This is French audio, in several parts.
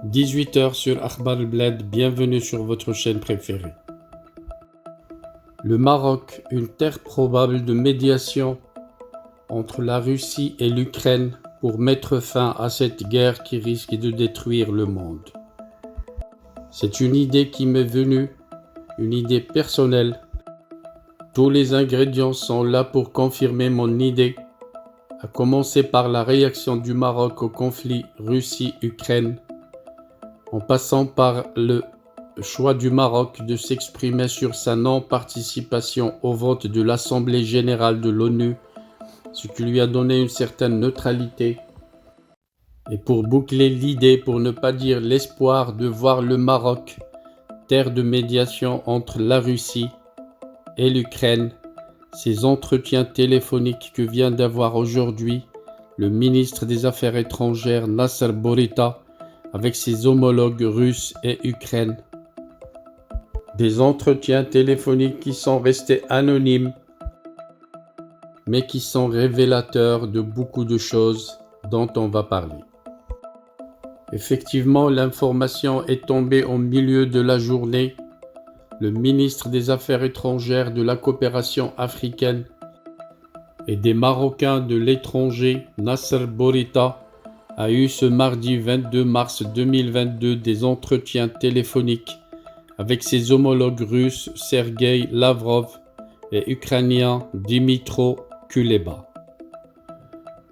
18h sur Akhbar al-Bled, bienvenue sur votre chaîne préférée. Le Maroc, une terre probable de médiation entre la Russie et l'Ukraine pour mettre fin à cette guerre qui risque de détruire le monde. C'est une idée qui m'est venue, une idée personnelle. Tous les ingrédients sont là pour confirmer mon idée, à commencer par la réaction du Maroc au conflit Russie-Ukraine, en passant par le choix du Maroc de s'exprimer sur sa non-participation au vote de l'Assemblée générale de l'ONU, ce qui lui a donné une certaine neutralité. Et pour boucler l'idée, pour ne pas dire l'espoir de voir le Maroc, terre de médiation entre la Russie et l'Ukraine, ces entretiens téléphoniques que vient d'avoir aujourd'hui le ministre des Affaires étrangères Nasser Bourita avec ses homologues russes et ukrainiens. Des entretiens téléphoniques qui sont restés anonymes, mais qui sont révélateurs de beaucoup de choses dont on va parler. Effectivement, l'information est tombée au milieu de la journée. Le ministre des Affaires étrangères de la coopération africaine et des Marocains de l'étranger, Nasser Bourita, a eu ce mardi 22 mars 2022 des entretiens téléphoniques avec ses homologues russes Sergueï Lavrov et ukrainien Dmytro Kuleba.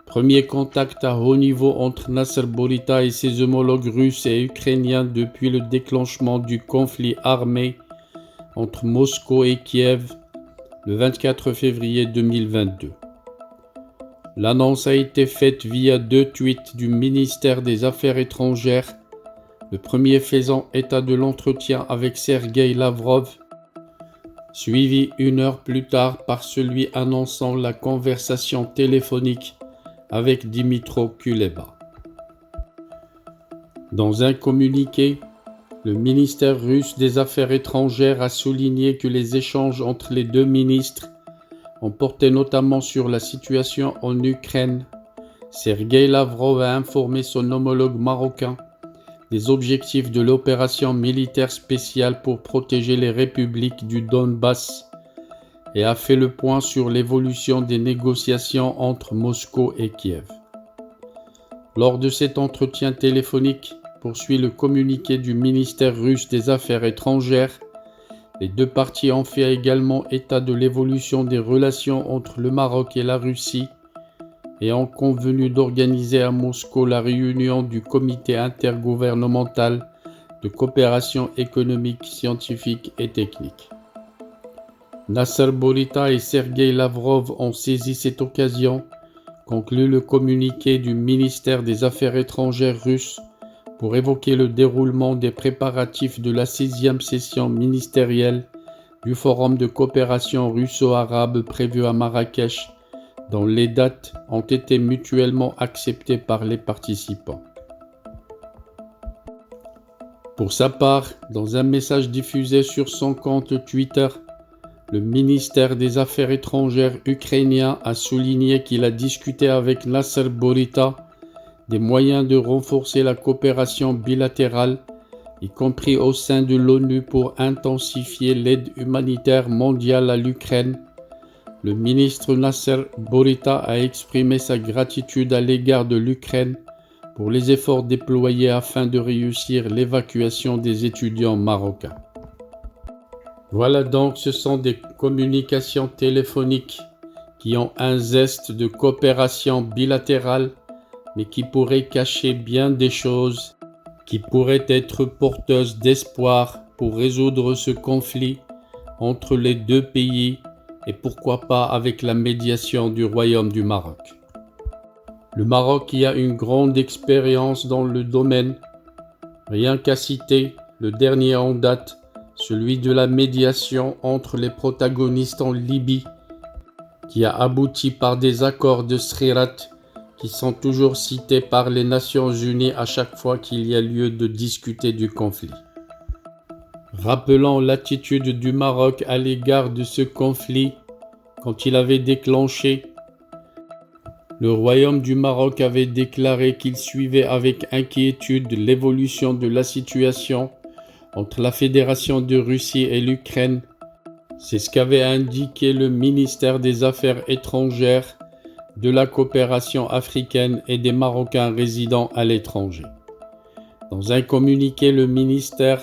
Premier contact à haut niveau entre Nasser Bourita et ses homologues russes et ukrainiens depuis le déclenchement du conflit armé entre Moscou et Kiev le 24 février 2022. L'annonce a été faite via 2 tweets du ministère des Affaires étrangères, le premier faisant état de l'entretien avec Sergueï Lavrov, suivi 1 heure plus tard par celui annonçant la conversation téléphonique avec Dmytro Kuleba. Dans un communiqué, le ministère russe des Affaires étrangères a souligné que les échanges entre les deux ministres ont porté notamment sur la situation en Ukraine. Sergueï Lavrov a informé son homologue marocain des objectifs de l'opération militaire spéciale pour protéger les républiques du Donbass et a fait le point sur l'évolution des négociations entre Moscou et Kiev. Lors de cet entretien téléphonique, poursuit le communiqué du ministère russe des Affaires étrangères, les deux parties ont fait également état de l'évolution des relations entre le Maroc et la Russie et ont convenu d'organiser à Moscou la réunion du comité intergouvernemental de coopération économique, scientifique et technique. Nasser Bourita et Sergueï Lavrov ont saisi cette occasion, conclut le communiqué du ministère des Affaires étrangères russe, pour évoquer le déroulement des préparatifs de la 6e session ministérielle du Forum de coopération russo-arabe prévu à Marrakech, dont les dates ont été mutuellement acceptées par les participants. Pour sa part, dans un message diffusé sur son compte Twitter, le ministère des Affaires étrangères ukrainien a souligné qu'il a discuté avec Nasser Bourita des moyens de renforcer la coopération bilatérale, y compris au sein de l'ONU pour intensifier l'aide humanitaire mondiale à l'Ukraine. Le ministre Nasser Bourita a exprimé sa gratitude à l'égard de l'Ukraine pour les efforts déployés afin de réussir l'évacuation des étudiants marocains. Voilà donc, ce sont des communications téléphoniques qui ont un zeste de coopération bilatérale, mais qui pourraient cacher bien des choses, qui pourraient être porteuses d'espoir pour résoudre ce conflit entre les deux pays et pourquoi pas avec la médiation du Royaume du Maroc. Le Maroc qui a une grande expérience dans le domaine, rien qu'à citer le dernier en date, celui de la médiation entre les protagonistes en Libye, qui a abouti par des accords de Srirat qui sont toujours cités par les Nations Unies à chaque fois qu'il y a lieu de discuter du conflit. Rappelons l'attitude du Maroc à l'égard de ce conflit quand il avait déclenché Le Royaume du Maroc avait déclaré qu'il suivait avec inquiétude l'évolution de la situation entre la Fédération de Russie et l'Ukraine. C'est ce qu'avait indiqué le ministère des Affaires étrangères, de la coopération africaine et des Marocains résidant à l'étranger. Dans un communiqué, le ministère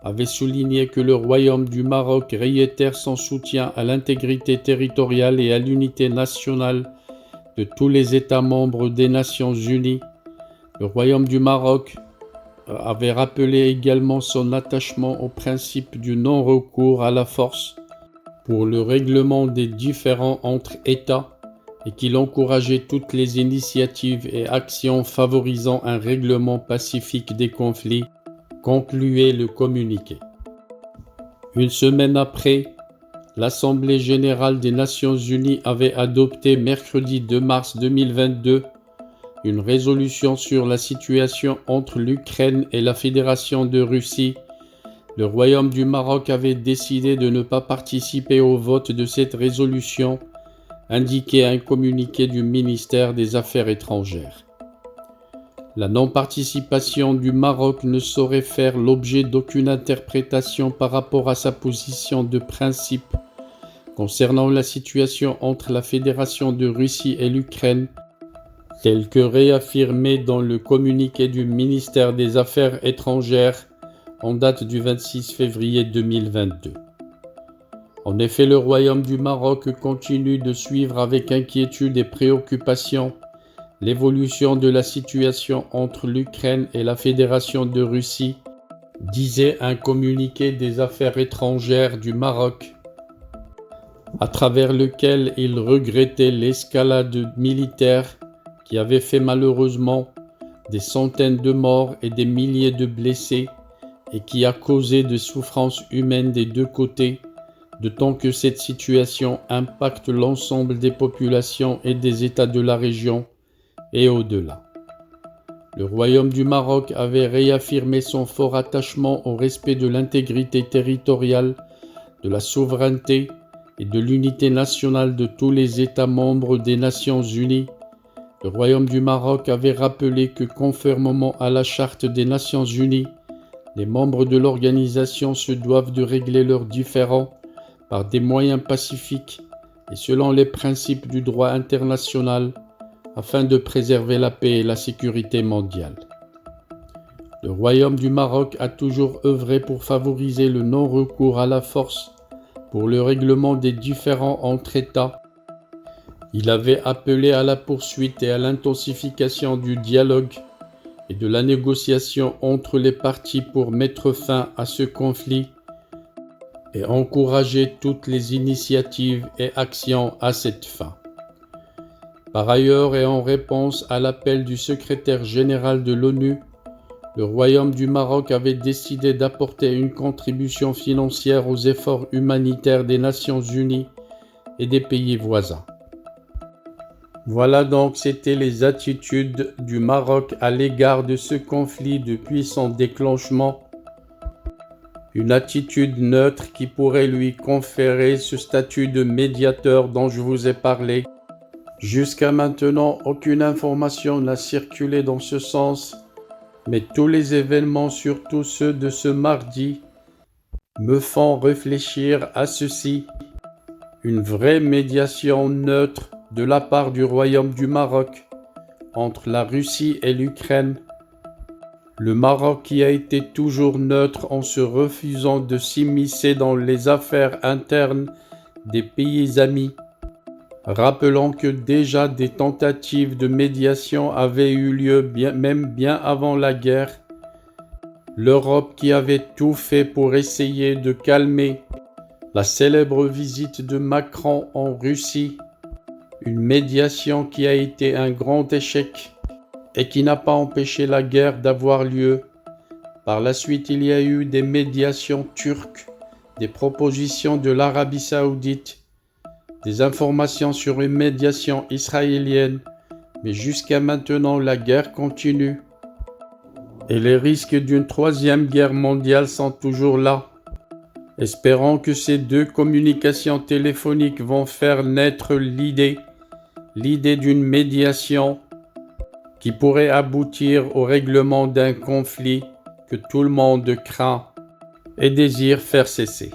avait souligné que le Royaume du Maroc réitère son soutien à l'intégrité territoriale et à l'unité nationale de tous les États membres des Nations Unies. Le Royaume du Maroc avait rappelé également son attachement au principe du non-recours à la force pour le règlement des différends entre États et qu'il encourageait toutes les initiatives et actions favorisant un règlement pacifique des conflits, concluait le communiqué. Une semaine après, l'Assemblée générale des Nations unies avait adopté mercredi 2 mars 2022 une résolution sur la situation entre l'Ukraine et la Fédération de Russie. Le Royaume du Maroc avait décidé de ne pas participer au vote de cette résolution, indiquait un communiqué du ministère des Affaires étrangères. La non-participation du Maroc ne saurait faire l'objet d'aucune interprétation par rapport à sa position de principe concernant la situation entre la Fédération de Russie et l'Ukraine, telle que réaffirmée dans le communiqué du ministère des Affaires étrangères en date du 26 février 2022. En effet, le Royaume du Maroc continue de suivre avec inquiétude et préoccupation l'évolution de la situation entre l'Ukraine et la Fédération de Russie, disait un communiqué des Affaires étrangères du Maroc, à travers lequel il regrettait l'escalade militaire qui avait fait malheureusement des centaines de morts et des milliers de blessés et qui a causé des souffrances humaines des deux côtés, d'autant que cette situation impacte l'ensemble des populations et des États de la région et au-delà. Le Royaume du Maroc avait réaffirmé son fort attachement au respect de l'intégrité territoriale, de la souveraineté et de l'unité nationale de tous les États membres des Nations Unies. Le Royaume du Maroc avait rappelé que conformément à la Charte des Nations Unies, les membres de l'organisation se doivent de régler leurs différends par des moyens pacifiques et selon les principes du droit international afin de préserver la paix et la sécurité mondiale. Le Royaume du Maroc a toujours œuvré pour favoriser le non-recours à la force pour le règlement des différends entre États. Il avait appelé à la poursuite et à l'intensification du dialogue et de la négociation entre les parties pour mettre fin à ce conflit et encourager toutes les initiatives et actions à cette fin. Par ailleurs, et en réponse à l'appel du secrétaire général de l'ONU, le Royaume du Maroc avait décidé d'apporter une contribution financière aux efforts humanitaires des Nations Unies et des pays voisins. Voilà donc, c'était les attitudes du Maroc à l'égard de ce conflit depuis son déclenchement. Une attitude neutre qui pourrait lui conférer ce statut de médiateur dont je vous ai parlé. Jusqu'à maintenant, aucune information n'a circulé dans ce sens, mais tous les événements, surtout ceux de ce mardi, me font réfléchir à ceci. Une vraie médiation neutre de la part du Royaume du Maroc entre la Russie et l'Ukraine. Le Maroc qui a été toujours neutre en se refusant de s'immiscer dans les affaires internes des pays amis. Rappelons que déjà des tentatives de médiation avaient eu lieu bien avant la guerre. L'Europe qui avait tout fait pour essayer de calmer la célèbre visite de Macron en Russie, une médiation qui a été un grand échec et qui n'a pas empêché la guerre d'avoir lieu. Par la suite, il y a eu des médiations turques, des propositions de l'Arabie saoudite, des informations sur une médiation israélienne, mais jusqu'à maintenant la guerre continue. Et les risques d'une troisième guerre mondiale sont toujours là. Espérons que ces deux communications téléphoniques vont faire naître l'idée l'idée d'une médiation qui pourrait aboutir au règlement d'un conflit que tout le monde craint et désire faire cesser.